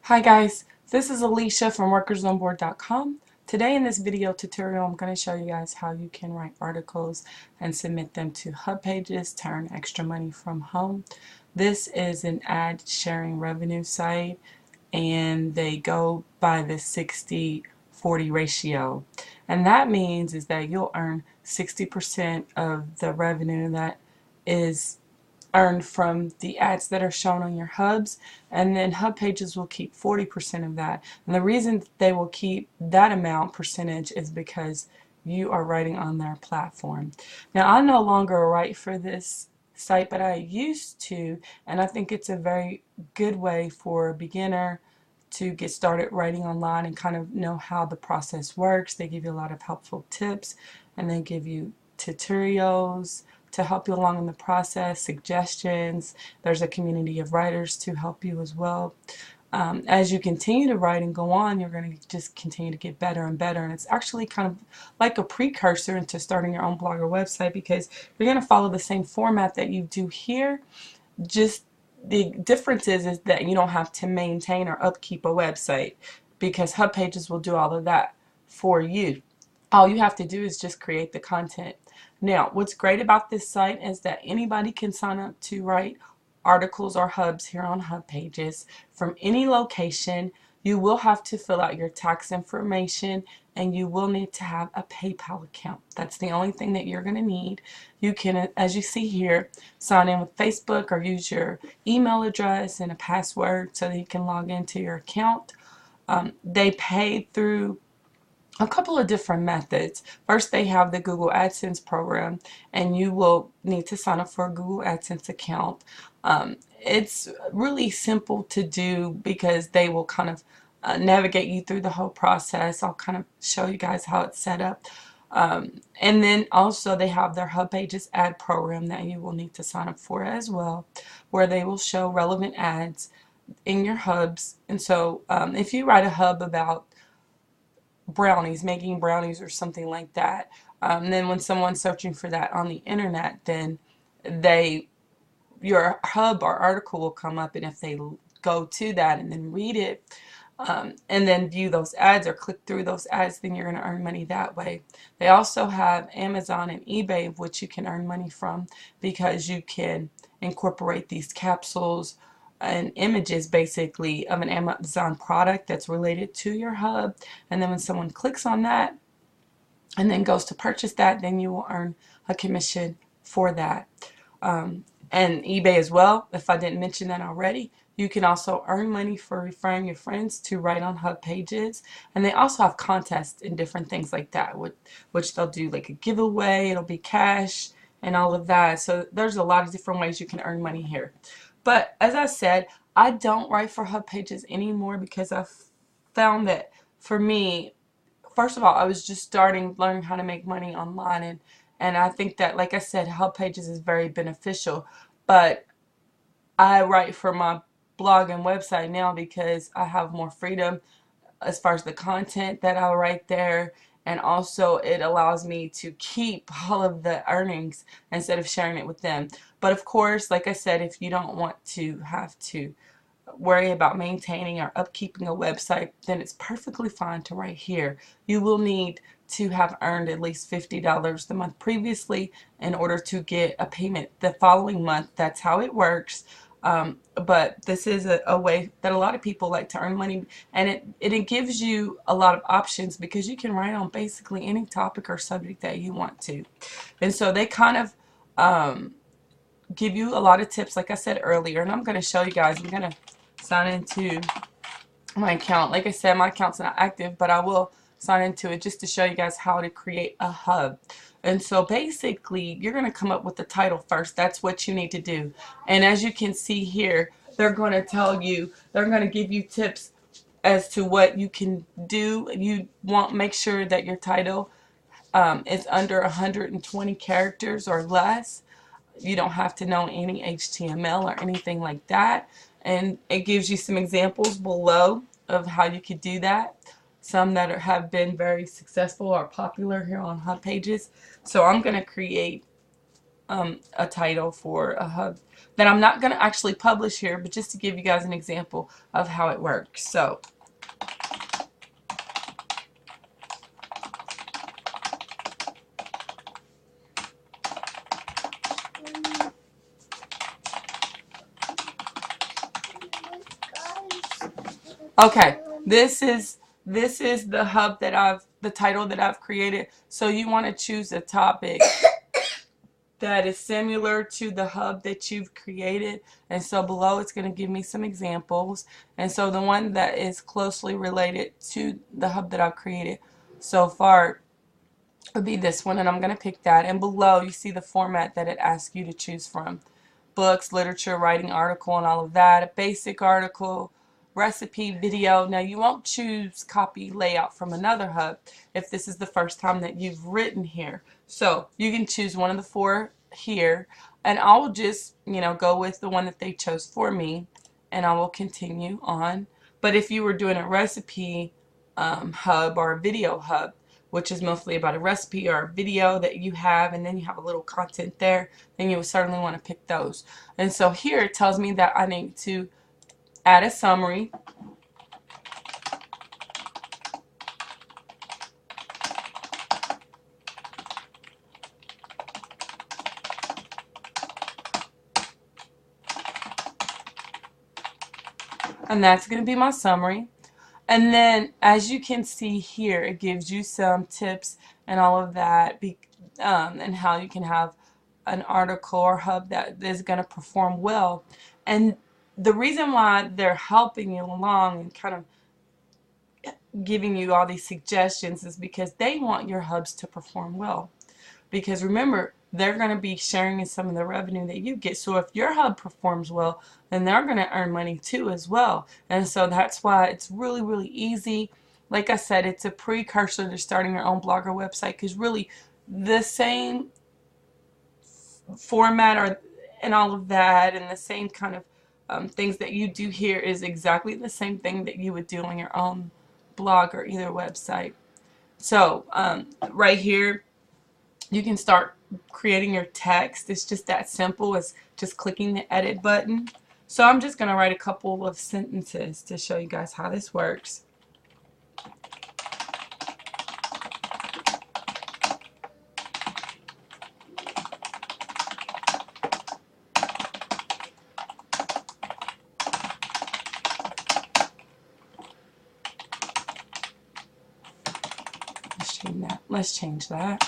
Hi guys, this is Alicia from workersonboard.com. Today in this video tutorial I'm going to show you guys how you can write articles and submit them to hub pages to earn extra money from home. This is an ad sharing revenue site and they go by the 60-40 ratio. And that means is that you'll earn 60% of the revenue that is earned from the ads that are shown on your hubs, and then hub pages will keep 40% of that. And the reason they will keep that amount percentage is because you are writing on their platform. Now I no longer write for this site, but I used to, and I think it's a very good way for a beginner to get started writing online and kind of know how the process works. They give you a lot of helpful tips and they give you tutorials to help you along in the process, suggestions. There's a community of writers to help you as well. As you continue to write and go on, you're going to just continue to get better and better. And it's actually kind of like a precursor into starting your own blog or website, because you're going to follow the same format that you do here. Just the difference is that you don't have to maintain or upkeep a website, because hub pages will do all of that for you. All you have to do is just create the content. Now, what's great about this site is that anybody can sign up to write articles or hubs here on hub pages from any location. You will have to fill out your tax information and you will need to have a PayPal account. That's the only thing that you're going to need. You can, as you see here, sign in with Facebook or use your email address and a password so that you can log into your account. They pay through a couple of different methods. First, they have the Google AdSense program, and you will need to sign up for a Google AdSense account. It's really simple to do because they will kind of navigate you through the whole process. I'll kind of show you guys how it's set up. And then also they have their Hub Pages ad program that you will need to sign up for as well, where they will show relevant ads in your hubs. And so if you write a hub about brownies, making brownies or something like that, then when someone's searching for that on the internet, then your hub or article will come up, and if they go to that and then read it and then view those ads or click through those ads, then you're going to earn money that way. They also have Amazon and eBay, which you can earn money from, because you can incorporate these capsules and images basically of an Amazon product that's related to your hub, and then when someone clicks on that and then goes to purchase that, then you will earn a commission for that. And eBay as well, if I didn't mention that already. You can also earn money for referring your friends to write on hub pages. And they also have contests and different things like that, which they'll do like a giveaway, it'll be cash and all of that. So there's a lot of different ways you can earn money here. But as I said, I don't write for hub pages anymore because I've found that for me, first of all, I was just learning how to make money online, and I think that, like I said, hub pages is very beneficial. But I write for my blog and website now because I have more freedom as far as the content that I write there, and also it allows me to keep all of the earnings instead of sharing it with them. But of course, like I said, if you don't want to have to worry about maintaining or upkeeping a website, then it's perfectly fine to write here. You will need to have earned at least $50 the month previously in order to get a payment the following month. That's how it works. But this is a way that a lot of people like to earn money, and it gives you a lot of options because you can write on basically any topic or subject that you want to. And so they kind of give you a lot of tips, like I said earlier, and I'm going to show you guys. I'm going to sign into my account. Like I said, my account's not active, but I will sign into it just to show you guys how to create a hub. And so basically, you're going to come up with the title first. That's what you need to do. And as you can see here, they're going to tell you, they're going to give you tips as to what you can do. You want make sure that your title is under 120 characters or less. You don't have to know any HTML or anything like that. And it gives you some examples below of how you could do that. Some that have been very successful or popular here on hub pages. So I'm going to create a title for a hub that I'm not going to actually publish here, but just to give you guys an example of how it works. So okay, this is the hub that the title that I've created. So you want to choose a topic that is similar to the hub that you've created. And so below it's going to give me some examples. And so the one that is closely related to the hub that I've created so far would be this one, and I'm going to pick that. And below you see the format that it asks you to choose from: books, literature, writing, article, and all of that. A basic article, recipe, video. Now you won't choose copy layout from another hub if this is the first time that you've written here. So you can choose one of the four here, and I will just, go with the one that they chose for me, and I will continue on. But if you were doing a recipe hub or a video hub, which is mostly about a recipe or a video that you have, and then you have a little content there, then you would certainly want to pick those. And so here it tells me that I need to add a summary. And that's going to be my summary. And then, as you can see here, it gives you some tips and all of that, and how you can have an article or hub that is going to perform well. And the reason why they're helping you along and kind of giving you all these suggestions is because they want your hubs to perform well. Because remember, they're going to be sharing in some of the revenue that you get. So if your hub performs well, then they're going to earn money too as well. And so that's why it's really, really easy. Like I said, it's a precursor to starting your own blog or website, because really the same format and all of that, and the same kind of things that you do here is exactly the same thing that you would do on your own blog or either website. So right here, you can start creating your text. It's just that simple as just clicking the edit button. So I'm just going to write a couple of sentences to show you guys how this works. Let's change that.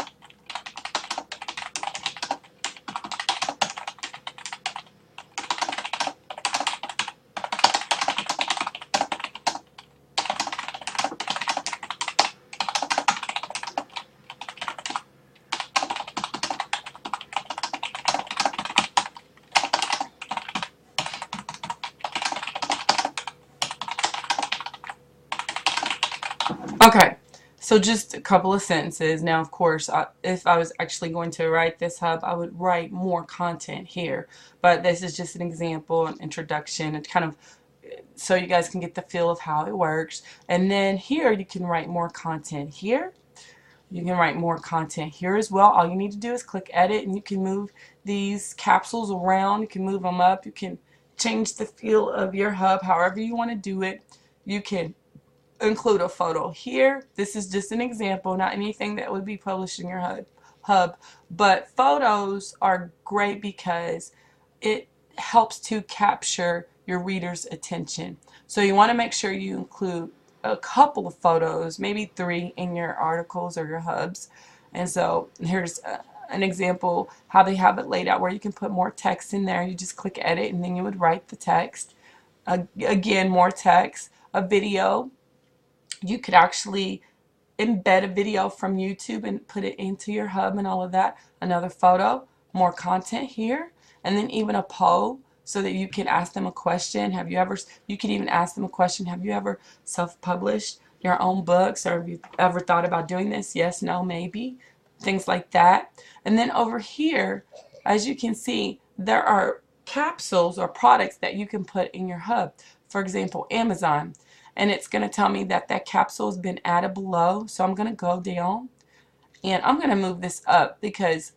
Okay, so just a couple of sentences. Now, of course, if I was actually going to write this hub, I would write more content here. But this is just an example, an introduction, and kind of so you guys can get the feel of how it works. And then here you can write more content here. You can write more content here as well. All you need to do is click edit, and you can move these capsules around. You can move them up. You can change the feel of your hub however you want to do it. You can include a photo here. This is just an example, not anything that would be published in your hub. But photos are great because it helps to capture your reader's attention. So you want to make sure you include a couple of photos, maybe 3, in your articles or your hubs. And so here's an example how they have it laid out, where you can put more text in there. You just click edit, and then you would write the text. Again, more text. A video, you could actually embed a video from YouTube and put it into your hub and all of that. Another photo, more content here, and then even a poll so that you can ask them a question. You could even ask them a question: have you ever self-published your own books, or have you ever thought about doing this? Yes, no, maybe. Things like that. And then over here, as you can see, there are capsules or products that you can put in your hub. For example, Amazon. And it's going to tell me that that capsule has been added below. So I'm going to go down, and I'm going to move this up because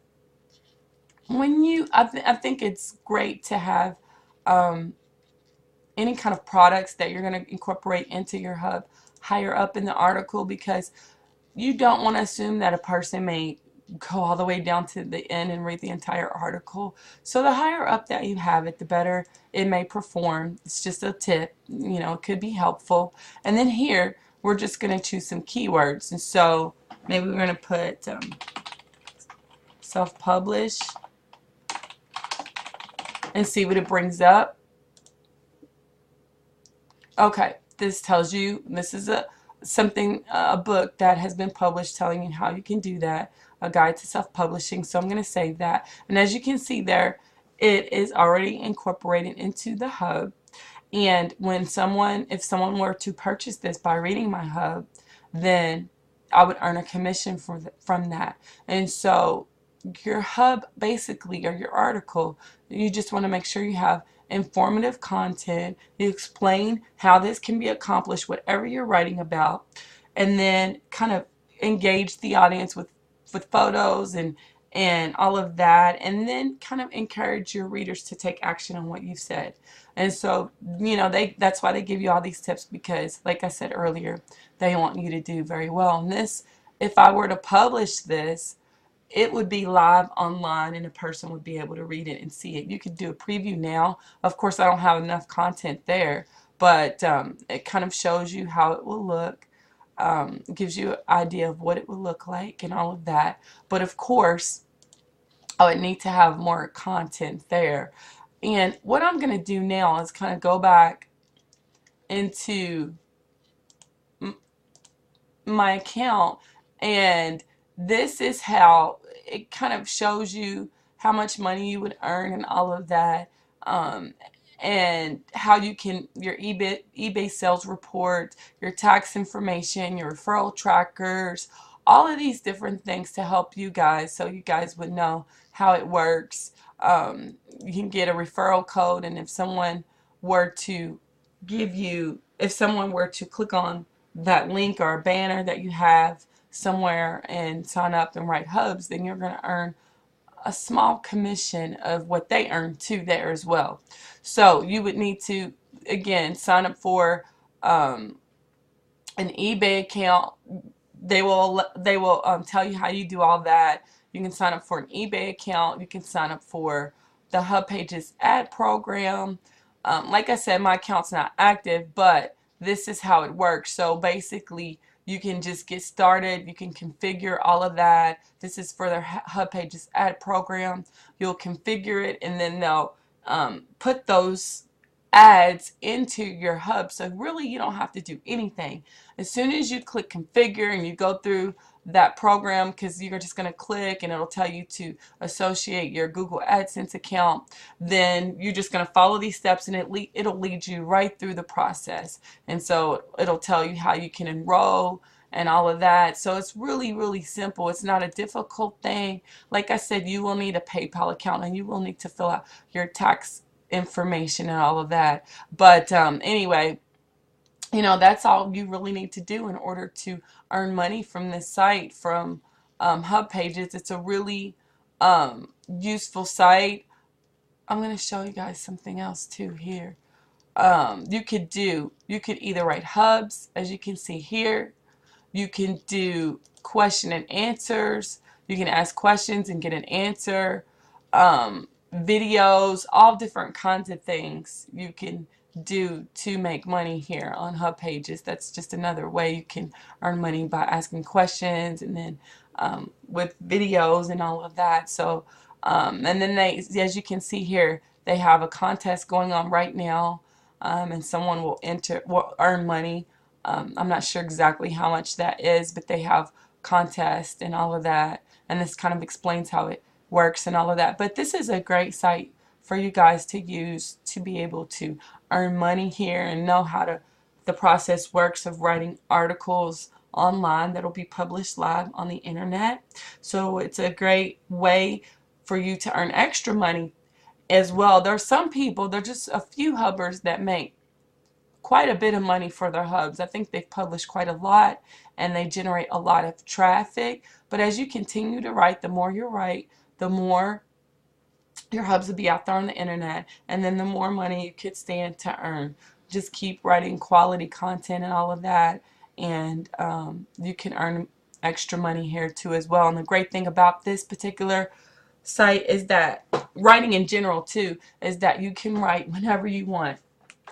when I think it's great to have um, any kind of products that you're going to incorporate into your hub higher up in the article, because you don't want to assume that a person may go all the way down to the end and read the entire article. So the higher up that you have it, the better it may perform. It's just a tip, you know, it could be helpful. And then here, we're just going to choose some keywords. And so maybe we're going to put self-publish and see what it brings up. Okay, this tells you this is a book that has been published telling you how you can do that, a guide to self-publishing. So I'm going to save that. And as you can see there, it is already incorporated into the hub. And if someone were to purchase this by reading my hub, then I would earn a commission from that. And so your hub basically, or your article, you just want to make sure you have informative content. You explain how this can be accomplished, whatever you're writing about, and then kind of engage the audience with photos and all of that, and then kind of encourage your readers to take action on what you've said. And so, you know, that's why they give you all these tips, because like I said earlier, they want you to do very well. And this, if I were to publish this, it would be live online and a person would be able to read it and see it. You could do a preview now. Of course, I don't have enough content there, but it kind of shows you how it will look, gives you an idea of what it will look like and all of that. But of course, I would need to have more content there. And what I'm going to do now is kind of go back into my account, and this is how it kind of shows you how much money you would earn and all of that, um, and how you can, your eBay sales report, your tax information, your referral trackers, all of these different things to help you guys, so you guys would know how it works. You can get a referral code, and if someone were to if someone were to click on that link or a banner that you have somewhere and sign up and write hubs, then you're going to earn a small commission of what they earn too there as well. So you would need to, again, sign up for an eBay account. They will tell you how you do all that. You can sign up for an eBay account. You can sign up for the Hub Pages ad program. Like I said, my account's not active, but this is how it works. So basically, you can just get started. You can configure all of that. This is for their Hub Pages ad program. You'll configure it, and then they'll put those ads into your hub. So really, you don't have to do anything. As soon as you click configure and you go through that program, because you're just going to click and it'll tell you to associate your Google AdSense account, then you're just going to follow these steps, and it'll lead you right through the process. And so it'll tell you how you can enroll and all of that. So it's really, really simple. It's not a difficult thing. Like I said, you will need a PayPal account, and you will need to fill out your tax information and all of that. But anyway, you know, that's all you really need to do in order to earn money from this site, from Hub Pages. It's a really useful site. I'm going to show you guys something else too here. You could either write hubs, as you can see here. You can do question and answers. You can ask questions and get an answer. Videos, all different kinds of things you can do to make money here on Hub Pages. That's just another way you can earn money, by asking questions, and then with videos and all of that. So and then as you can see here, they have a contest going on right now, and someone will earn money. I'm not sure exactly how much that is, but they have contests and all of that, and this kind of explains how it works and all of that. But this is a great site for you guys to use to be able to earn money here and know how the process works of writing articles online that'll be published live on the internet. So it's a great way for you to earn extra money as well. There are some people, there are just a few hubbers that make quite a bit of money for their hubs. I think they've published quite a lot and they generate a lot of traffic. But as you continue to write, the more you write, the more your hubs would be out there on the internet, and then the more money you could stand to earn. Just keep writing quality content and all of that, and you can earn extra money here too as well. And the great thing about this particular site is that, writing in general too, is that you can write whenever you want.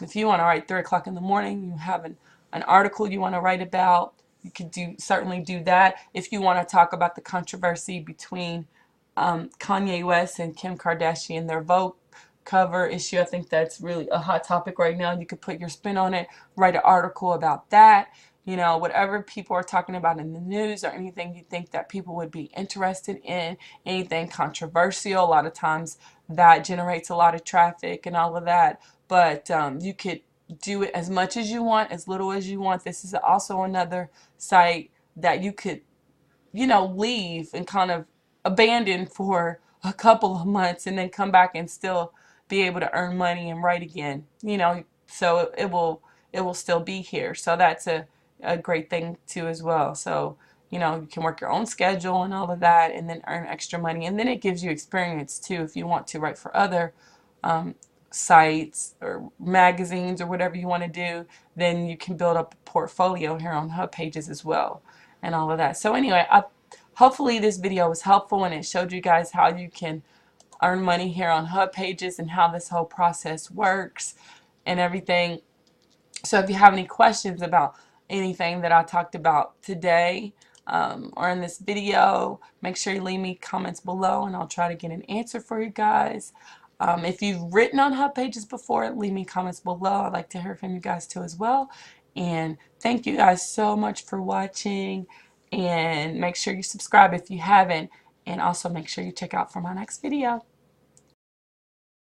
If you want to write 3 o'clock in the morning, you have an article you want to write about, you could certainly do that. If you want to talk about the controversy between Kanye West and Kim Kardashian, their Vogue cover issue, I think that's really a hot topic right now. You could put your spin on it, write an article about that. You know, whatever people are talking about in the news, or anything you think that people would be interested in, anything controversial. A lot of times that generates a lot of traffic and all of that. But you could do it as much as you want, as little as you want. This is also another site that you could, you know, leave and kind of abandon for a couple of months and then come back and still be able to earn money and write again, you know. So it will still be here. So that's a great thing too as well. So, you know, you can work your own schedule and all of that, and then earn extra money. And then it gives you experience too if you want to write for other sites or magazines or whatever you want to do. Then you can build up a portfolio here on Hub Pages as well, and all of that. So anyway, hopefully this video was helpful, and it showed you guys how you can earn money here on Hub Pages and how this whole process works and everything. So if you have any questions about anything that I talked about today or in this video, make sure you leave me comments below, and I'll try to get an answer for you guys. If you've written on Hub Pages before, leave me comments below. I'd like to hear from you guys too as well. And thank you guys so much for watching. And make sure you subscribe if you haven't. And also make sure you check out for my next video.